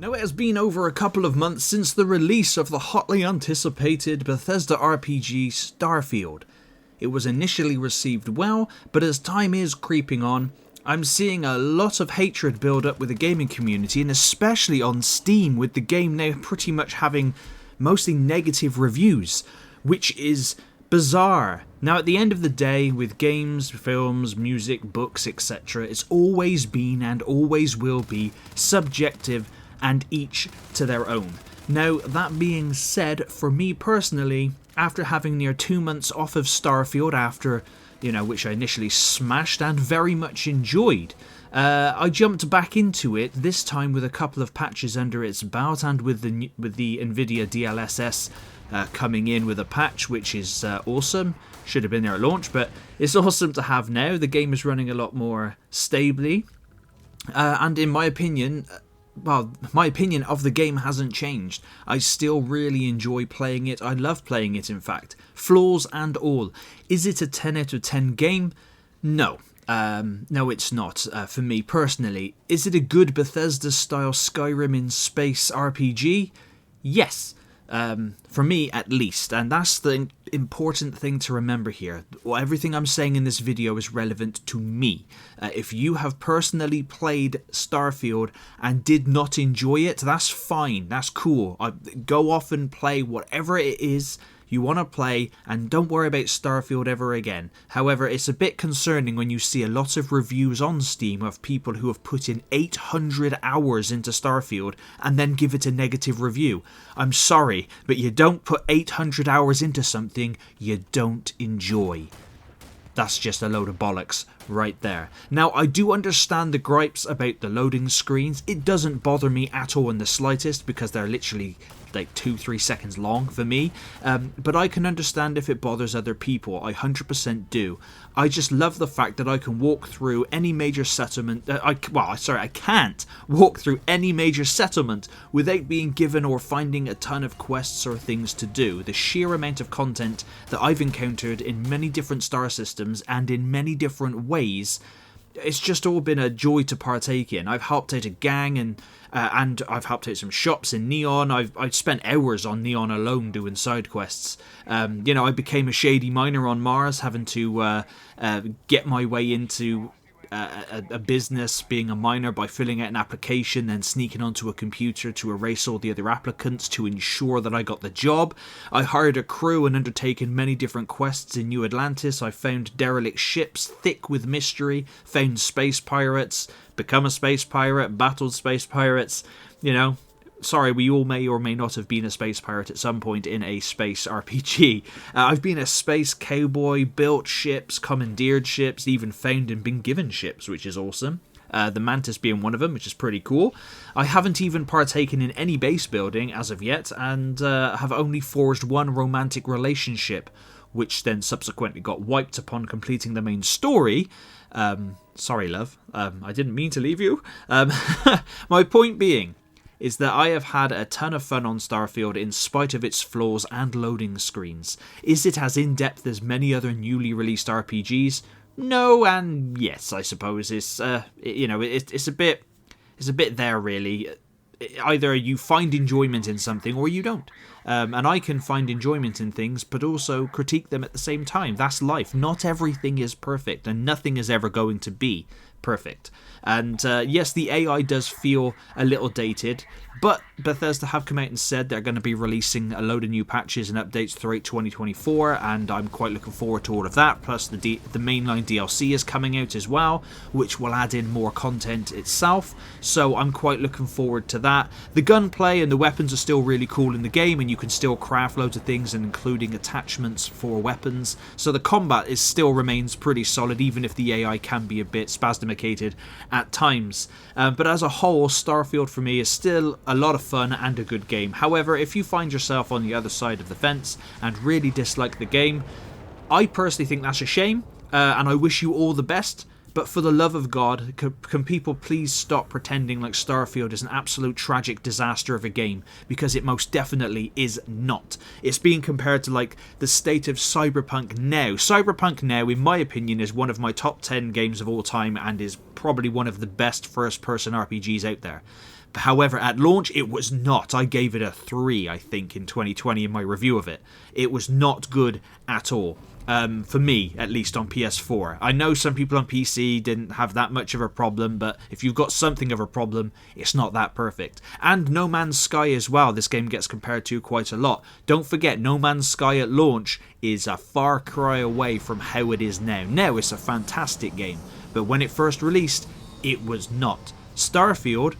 Now, it has been over a couple of months since the release of the hotly anticipated Bethesda RPG Starfield. It was initially received well, but as time is creeping on, I'm seeing a lot of hatred build up with the gaming community, and especially on Steam, with the game now pretty much having mostly negative reviews, which is bizarre. Now, at the end of the day, with games, films, music, books, etc., it's always been and always will be subjective and each to their own. Now, that being said, for me personally, after having near 2 months off of Starfield, which I initially smashed and very much enjoyed, I jumped back into it, this time with a couple of patches under its belt and with the NVIDIA DLSS coming in with a patch, which is awesome. Should have been there at launch, but it's awesome to have now. The game is running a lot more stably, and in my opinion, my opinion of the game hasn't changed. I still really enjoy playing it. I love playing it, in fact. Flaws and all. Is it a 10 out of 10 game? No. No, it's not, for me personally. Is it a good Bethesda-style Skyrim in space RPG? Yes. For me, at least. And that's the important thing to remember here. Everything I'm saying in this video is relevant to me. If you have personally played Starfield and did not enjoy it, that's fine. That's cool. Go off and play whatever it is you want to play, and don't worry about Starfield ever again. However, it's a bit concerning when you see a lot of reviews on Steam of people who have put in 800 hours into Starfield and then give it a negative review. I'm sorry, but you don't put 800 hours into something you don't enjoy. That's just a load of bollocks right there. Now, I do understand the gripes about the loading screens. It doesn't bother me at all in the slightest, because they're literally like 2-3 seconds long for me, but I can understand if it bothers other people. I 100% do. I just love the fact that I can walk through any major settlement. I can't walk through any major settlement without being given or finding a ton of quests or things to do. The sheer amount of content that I've encountered in many different star systems and in many different ways, it's just all been a joy to partake in. I've helped out a gang and I've helped out some shops in Neon. I've spent hours on Neon alone doing side quests. I became a shady miner on Mars, having to get my way into a business being a miner by filling out an application, then sneaking onto a computer to erase all the other applicants to ensure that I got the job. I hired a crew and undertaken many different quests in New Atlantis. I found derelict ships thick with mystery, found space pirates, become a space pirate, battled space pirates. Sorry, we all may or may not have been a space pirate at some point in a space RPG. I've been a space cowboy, built ships, commandeered ships, even found and been given ships, which is awesome. The Mantis being one of them, which is pretty cool. I haven't even partaken in any base building as of yet, and have only forged one romantic relationship, which then subsequently got wiped upon completing the main story. Sorry, love. I didn't mean to leave you. My point being is that I have had a ton of fun on Starfield in spite of its flaws and loading screens. Is it as in-depth as many other newly released RPGs? No, and yes, I suppose. It's a bit there, really. Either you find enjoyment in something or you don't. And I can find enjoyment in things, but also critique them at the same time. That's life. Not everything is perfect, and nothing is ever going to be perfect. And yes, the AI does feel a little dated, but Bethesda have come out and said they're going to be releasing a load of new patches and updates throughout 2024, and I'm quite looking forward to all of that. Plus the mainline DLC is coming out as well, which will add in more content itself, so I'm quite looking forward to that. The gunplay and the weapons are still really cool in the game, and you can still craft loads of things, including attachments for weapons, so the combat still remains pretty solid, even if the AI can be a bit spasmodicated at times. But as a whole, Starfield for me is still a lot of fun and a good game. However, if you find yourself on the other side of the fence and really dislike the game, I personally think that's a shame, and I wish you all the best. But for the love of God, can people please stop pretending like Starfield is an absolute tragic disaster of a game, because it most definitely is not. It's being compared to like the state of Cyberpunk now. Cyberpunk now, in my opinion, is one of my top 10 games of all time and is probably one of the best first-person RPGs out there. However, at launch, it was not. I gave it a 3, I think, in 2020 in my review of it. It was not good at all. For me, at least on PS4. I know some people on PC didn't have that much of a problem, but if you've got something of a problem, it's not that perfect. And No Man's Sky as well, this game gets compared to quite a lot. Don't forget, No Man's Sky at launch is a far cry away from how it is now. Now it's a fantastic game, but when it first released, it was not. Starfield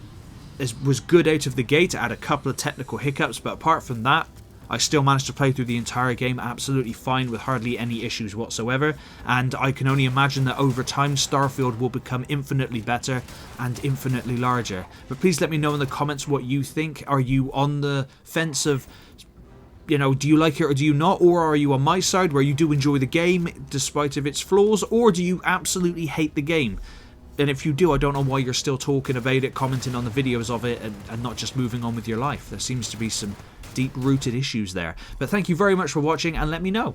was good out of the gate. It had a couple of technical hiccups, but apart from that, I still managed to play through the entire game absolutely fine with hardly any issues whatsoever, and I can only imagine that over time Starfield will become infinitely better and infinitely larger. But please let me know in the comments what you think. Are you on the fence of, you know, do you like it or do you not? Or are you on my side where you do enjoy the game despite of its flaws? Or do you absolutely hate the game? And if you do, I don't know why you're still talking about it, commenting on the videos of it, and not just moving on with your life. There seems to be some deep-rooted issues there. But thank you very much for watching, and let me know.